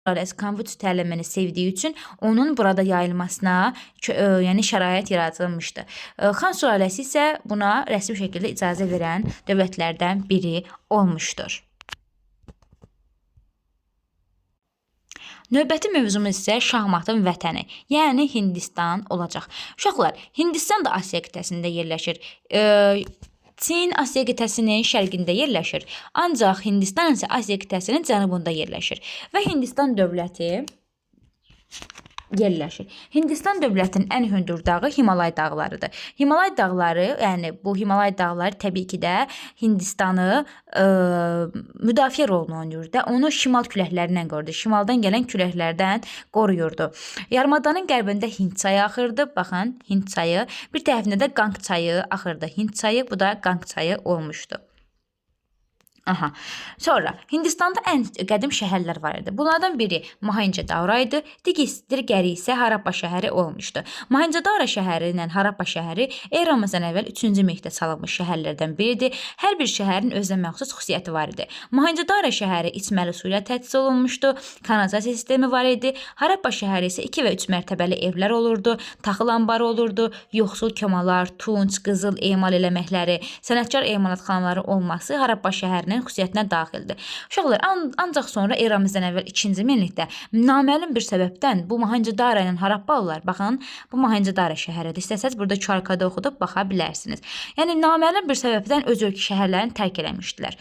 sülaləsi Konfutsi təlimini sevdiyi üçün onun burada yayılmasına yəni şərait yaradılmışdı. Xan sülaləsi isə buna rəsmi şəkildə icazə verən dövlətlərdən biri olmuşdur. Növbəti mövzumuz isə şahmatın vətəni, yəni Hindistan olacaq. Uşaqlar, Hindistan da Asiya qitəsində yerləşir. Çin Asiya qitəsinin şərqində yerləşir. Ancaq Hindistan isə Asiya qitəsinin cənubunda yerləşir. Və Hindistan dövləti yerləşir. Hindistan dövlətinin ən hündür dağı Himalay dağlarıdır. Himalay dağları, yəni bu Himalay dağları təbii ki də Hindistanı müdafiə rolunu oynayırdı. Onu şimal küləklərindən qoruyurdu. Şimaldan gələn küləklərdən qoruyurdu. Yarımadanın qərbində Hind çayı axırdı. Baxın, Hind çayı. Bir tərəfində də Qanq çayı axırdı. Hind çayı, bu da Qanq çayı olmuşdu. Aha. Sonra Hindistanda ən qədim şəhərlər var idi. Bunlardan biri Mohenjo-daro idi, digəri isə Harappa şəhəri olmuşdu. Mohenjo-daro şəhəri ilə Harappa şəhəri eramızdan əvvəl 3-cü minillikdə salınmış şəhərlərdən biridir. Hər bir şəhərin özünə məxsus xüsusiyyəti var idi. Mohenjo-daro şəhəri içməli su ilə təchiz olunmuşdu, kanalizasiya sistemi var idi. Harappa şəhəri isə 2 və 3 mərtəbəli evlər olurdu, taxıl anbarı olurdu, yoxsul komalar, tunç, qızıl emal eləməkləri, sənətkar emalatxanaları olması Harappa şəhərinin xüsusiyyətinə daxildir. Uşaqlar, ancaq sonra eramızdan əvvəl 2-ci minillikdə naməlum bir səbəbdən bu Mohenjo-daro ilə Harappalılar, baxın, bu Mohenjo-daro şəhəridir. İstəsəz burada QR-kodu oxudub baxa bilərsiniz. Yəni naməlum bir səbəbdən öz ölkə şəhərlərini tərk eləmişdilər.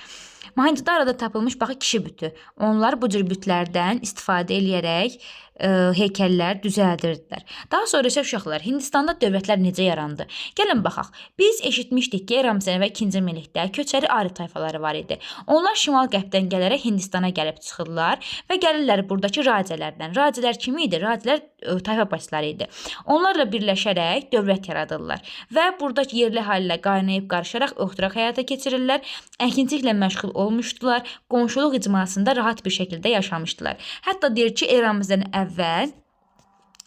Mohenjo-daroda tapılmış baxı kişi bütü. Onlar bu cür bütlərdən istifadə eləyərək heykəllər düzəldirdilər. Daha sonra isə uşaqlar, Hindistanda dövlətlər necə yarandı? Gəlin baxaq. Biz eşitmişdik ki, eramızdan əvvəl 2-ci minillikdə köçəri Ari tayfaları var idi. Onlar şimal-qərbdən gələrək Hindistana gəlib çıxırlar və gəlirlər buradakı racələrdən. Racələr kim idi? Racələr tayfa başçıları idi. Onlarla birləşərək dövlət yaradırlar və buradakı yerli əhali ilə qaynayıb qarışaraq öhdürək həyata keçirirlər. Əkinçiliklə məşğul olmuşdular. Qonşuluq icmasında rahat bir şəkildə yaşamışdılar. Hətta deyir ki, eramızdan əvvəl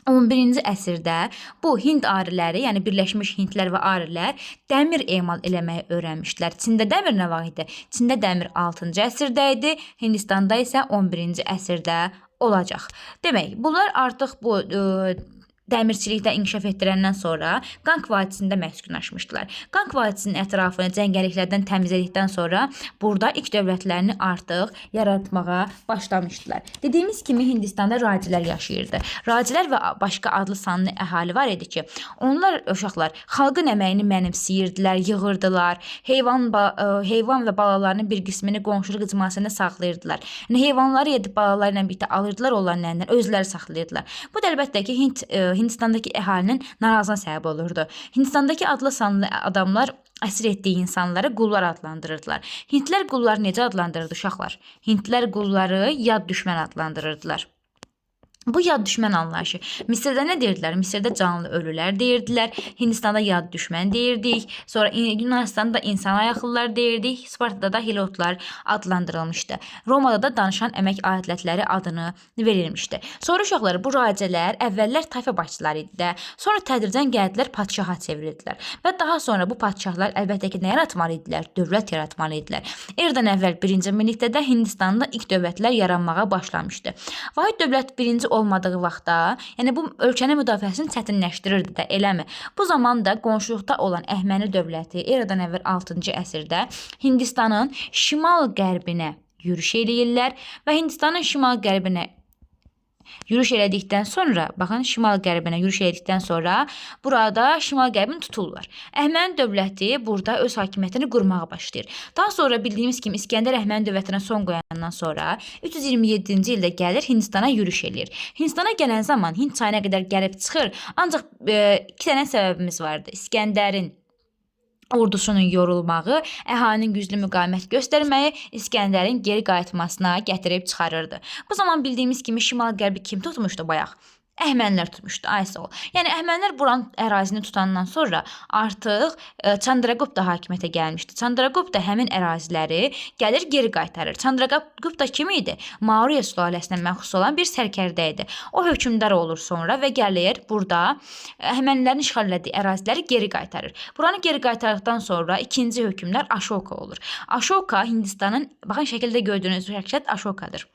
11-ci əsrdə bu Hind ariləri, yəni birləşmiş Hindlər və arilər dəmir emal eləməyi öyrənmişdilər. Çində dəmir nə vaxt idi? Çində dəmir 6-cı əsrdə idi, Hindistanda isə 11-ci əsrdə olacaq. Demək, bunlar artıq bu dəmirçilikdə inkişaf etdirəndən sonra Qanq vadisində məskunlaşmışdılar. Qanq vadisinin ətrafını cəngəlliklərdən təmizlədikdən sonra burada ilk dövlətlərini artıq yaratmağa başlamışdılar. Dediyimiz kimi Hindistanda racilər yaşayırdı. Racilər və başqa adlı sanlı əhali var idi ki, onlar uşaqlar xalqın əməyini mənimseyirdilər, yığırdılar. Heyvan və balalarının bir qismini qonşuluq icmasında saxlayırdılar. Yəni heyvanları yedib balaları ilə birlikdə alırdılar onların əlindən, özləri saxlayırdılar. Bu da əlbəttə ki, Hindistandakı əhalinin narazılığına səbəb olurdu. Hindistandakı adlı sanlı adamlar əsir etdiyi insanları qullar adlandırırdılar. Hindlər qulları necə adlandırırdı uşaqlar? Hindlər qulları yad düşmən adlandırırdılar. Bu yad düşmən anlayışı. Misirdə nə deyirdilər? Misirdə canlı ölülər deyirdilər. Hindistanda yad düşmən deyirdik. Sonra Yunanistanda insan ayaqlılar deyirdik. Spartada da hilotlar adlandırılmışdı. Romada da danışan əmək alətləri adını verilmişdi. Sonra uşaqlar, bu racələr əvvəllər tayfa başçıları idi də. Sonra tədricən gəldilər, padşaha çevrildilər. Və daha sonra bu padşahlar əlbəttə ki, nə yaratmalı idilər? Dövlət yaratmalı idilər. Eradan əvvəl 1-ci minillikdə də Hindistanda ilk dövlətlər yaranmağa başlamışdı. Vahid dövlət birinci olmadığı vaxtda, yəni bu ölkənin müdafiəsini çətinləşdirirdi də, eləmi? Bu zaman da qonşuluqda olan Əhəməni dövləti eradan əvvəl 6-cı əsrdə Hindistanın şimal-qərbinə yürüş eləyirlər və Hindistanın şimal-qərbinə yürüş elədikdən sonra, baxın, şimal-qərbinə yürüş elədikdən sonra burada şimal-qərbini tuturlar. Əhəməni dövləti burada öz hakimiyyətini qurmağa başlayır. Daha sonra bildiyimiz kimi İskəndər Əhəməni dövlətinə son qoyandan sonra 327-ci ildə gəlir Hindistana yürüş eləyir. Hindistana gələn zaman Hind çayına qədər gəlib çıxır. Ancaq 2 dənə səbəbimiz vardı. İskəndərin ordusunun yorulmağı, əhalinin güclü müqavimət göstərməyi İskəndərin geri qayıtmasına gətirib çıxarırdı. Bu zaman bildiyimiz kimi şimal-qərbi kim tutmuşdu bayaq? Əhəmənilər tutmuşdu, Aysol. Yəni Əhəmənilər buranın ərazini tutandan sonra artıq Chandragupta hakimiyyətə gəlmişdi. Chandragupta həmin əraziləri gəlir geri qaytarır. Chandragupta kim idi? Maurya sülaləsinə məxsus olan bir sərkərdə idi. O hökmdar olur sonra və gəlir burada Əhəmənilərin işğal etdiyi əraziləri geri qaytarır. Buranı geri qaytardıqdan sonra ikinci hökmdar Ashoka olur. Ashoka Hindistanın, baxın şəkildə gördüyünüz şəxsiyyət Ashokadır.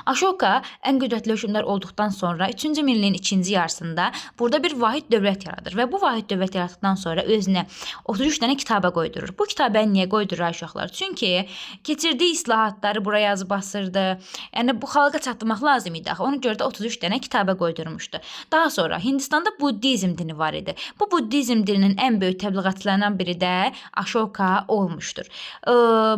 Aşoka ən qüdrətli hökmdar olduqdan sonra 3-cü minilliyin ikinci yarısında burada bir vahid dövlət yaradır və bu vahid dövlət yaratdıqdan sonra özünə 33 dənə kitaba qoydurur. Bu kitabəni niyə qoydurur uşaqlar? Çünki keçirdiyi islahatları bura yazıb basırdı. Yəni bu xalqa çatdırmaq lazım idi axı. Ona görə də 33 dənə kitaba qoydurmuşdu. Daha sonra Hindistanda Buddizm dini var idi. Bu Buddizm dininin ən böyük təbliğatçılarından biri də Aşoka olmuşdur.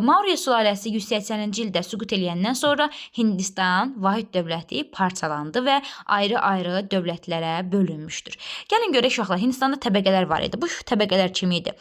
Maurya sülaləsi 180-ci ildə süqut eləyəndən sonra Hindistan vahid dövləti parçalandı və ayrı-ayrı dövlətlərə bölünmüşdür. Gəlin görək uşaqlar, Hindistanda təbəqələr var idi. Bu təbəqələr kim idi?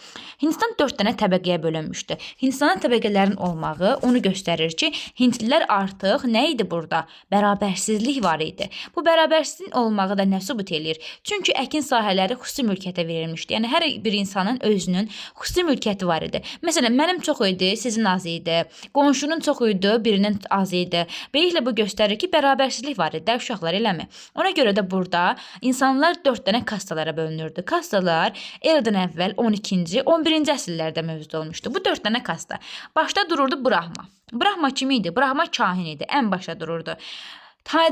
Hindistan 4 dənə təbəqəyə bölünmüşdü. Hindistanda təbəqələrin olmağı onu göstərir ki, hindlilər artıq nə idi burada? Bərabərsizlik var idi. Bu bərabərsizliyin olmağı da nə sübut eləyir? Çünki əkin sahələri xüsusi mülkiyyətə verilmişdi. Yəni hər bir insanın özünün xüsusi mülkiyyəti var idi. Məsələn, mənim çox idi, sizin az idi. Qonşunun çox idi, birinin az idi. Beləliklə bu göstərir ki, bərabərsizlik var idi, uşaqlar, eləmi? Ona görə də burada insanlar 4 dənə kastalara bölünürdü. Kastalar eradan əvvəl 12-ci, 11-ci əsrlərdə mövcud olmuşdu. Bu 4 dənə kasta. Başda dururdu Brahma. Brahma kim idi? Brahma kahin idi. Ən başda dururdu.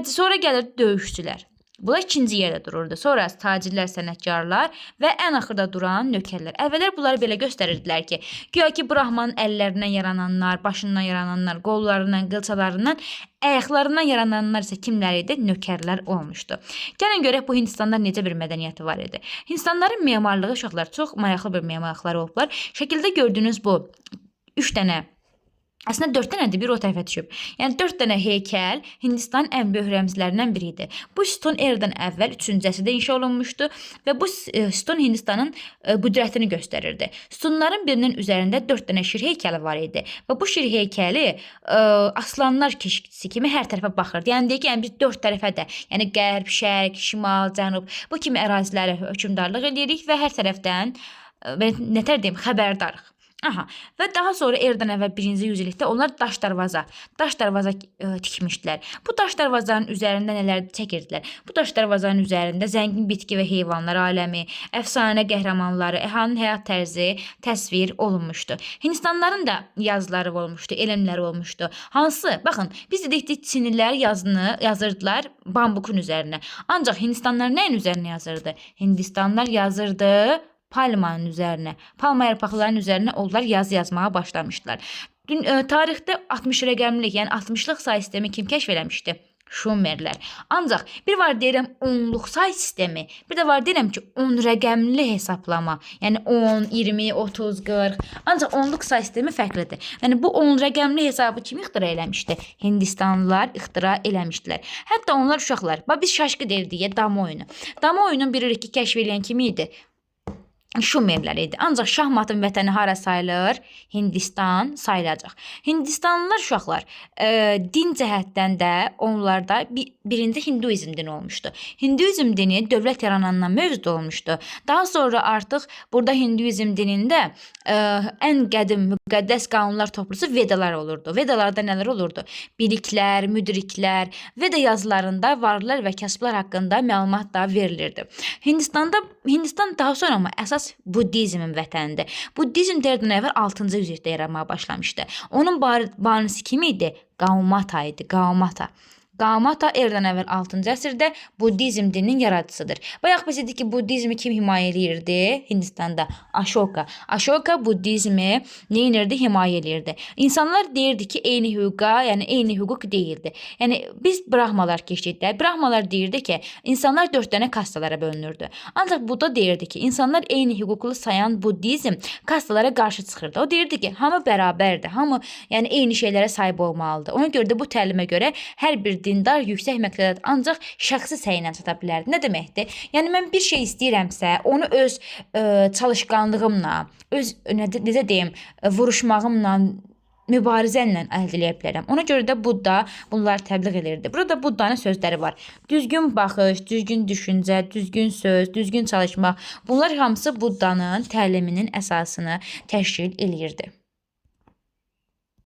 Sonra gəlirdi döyüşçülər. Bunlar ikinci yerdə dururdu. Sonra tacirlər, sənətkarlar və ən axırda duran nökərlər. Əvvəllər bunları belə göstərirdilər ki, güya ki, Brahmanın əllərindən yarananlar, başından yarananlar, qollarından, qılçalarından, ayaqlarından yarananlar isə kimlər idi? Nökərlər olmuşdu. Gəlin görək bu Hindistanda necə bir mədəniyyəti var idi. Hindistanların memarlığı uşaqlar çox maraqlı bir memarlıqları olublar. Şəkildə gördüyünüz bu 3 dənə Əslində 4 dənədir, bir o tərəfə düşüb. Yəni 4 dənə heykəl Hindistanın ən böyük rəmzlərindən biri idi. Bu sütun eradan əvvəl 3-cü əsrdə inşa olunmuşdu və bu sütun Hindistanın qüdrətini göstərirdi. Sütunların birinin üzərində 4 dənə şir heykəli var idi və bu şir heykəli aslanlar keşikçisi kimi hər tərəfə baxırdı. Yəni deyək ki, biz 4 tərəfə də, yəni qərb, şərq, şimal, cənub bu kimi ərazilərə hökmdarlıq edirik və hər tərəfdən nətər deyim, xəbərdarıq. Aha. Və daha sonra eradan əvvəl 1-ci yüzillikdə onlar daş darvaza tikmişdilər. Bu daş darvazanın üzərində nələr çəkirdilər? Bu daş darvazanın üzərində zəngin bitki və heyvanlar aləmi, əfsanə qəhrəmanları, əhalinin həyat tərzi təsvir olunmuşdu. Hindistanlıların da yazıları olmuşdu, elmləri olmuşdu. Hansı? Baxın, biz dedik ki, Çinlilər yazırdılar bambukun üzərinə. Ancaq Hindistanlılar nəyin üzərinə yazırdı? Hindistanlılar yazırdı palmanın üzərinə, palma yarpaqlarının üzərinə onlar yazı yazmağa başlamışdılar. Tarixdə 60 rəqəmlik, yəni 60-lıq say sistemi kim kəşf eləmişdi? Şumerlər. Ancaq bir var deyirəm 10-luq say sistemi, bir də var deyirəm ki 10 rəqəmli hesablama. Yəni 10, 20, 30, 40. Ancaq 10-luq say sistemi fərqlidir. Yəni bu 10 rəqəmli hesabı kim ixtira eləmişdi? Hindistanlılar ixtira eləmişdilər. Hətta onlar uşaqlar, biz şaşqı deyirdik dama oyunu. Dama oyunun bilirik ki, kəşf edən kim idi? Şumerlər idi. Ancaq şahmatın vətəni hara sayılır? Hindistan sayılacaq. Hindistanlılar uşaqlar din cəhətdən də onlarda birinci Hinduizm dini olmuşdu. Hinduizm dini dövlət yaranandan mövcud olmuşdu. Daha sonra artıq burada Hinduizm dinində ən qədim müqəddəs qanunlar toplusu Vedalar olurdu. Vedalarda nələr olurdu? Biliklər, müdriklər, Veda yazılarında varlılar və kasıblar haqqında məlumat da verilirdi. Hindistan daha sonra amma əsas Buddizmin vətənidir. Buddizm eradan əvvəl 6-cı yüzillikdə yaranmağa başlamışdı. Onun banisi kim idi? Gaumata idi. Gaumata eradan əvvəl 6-cı əsrdə Buddizm dininin yaradıcısıdır. Bayaq biz dedik ki, Buddizmi kim himayə eləyirdi? Hindistanda Aşoka. Aşoka Buddizmi neyinirdi? Himayə eləyirdi. İnsanlar deyirdi ki, eyni hüquqa, yəni eyni hüquq deyildi. Yəni biz Brahmalar keçdikdə, Brahmalar deyirdi ki, insanlar 4 dənə kastalara bölünürdü. Ancaq Budda deyirdi ki, insanlar eyni hüquqlu sayan Buddizm kastalara qarşı çıxırdı. O deyirdi ki, hamı bərabərdir, hamı yəni eyni şeylərə sahib olmalıdır. Ona görə də bu təlimə görə hər bir dindar yüksək məqsədə ancaq şəxsi səylə çata bilərdi. Nə deməkdir? Yəni mən bir şey istəyirəmsə, onu öz çalışqanlığımla, öz necə deyim, vuruşmağımla, mübarizənlə əldə edə bilərəm. Ona görə də Budda bunları təbliğ edirdi. Burada Buddanın sözləri var. Düzgün baxış, düzgün düşüncə, düzgün söz, düzgün çalışmaq. Bunlar hamısı Buddanın təliminin əsasını təşkil eləyirdi.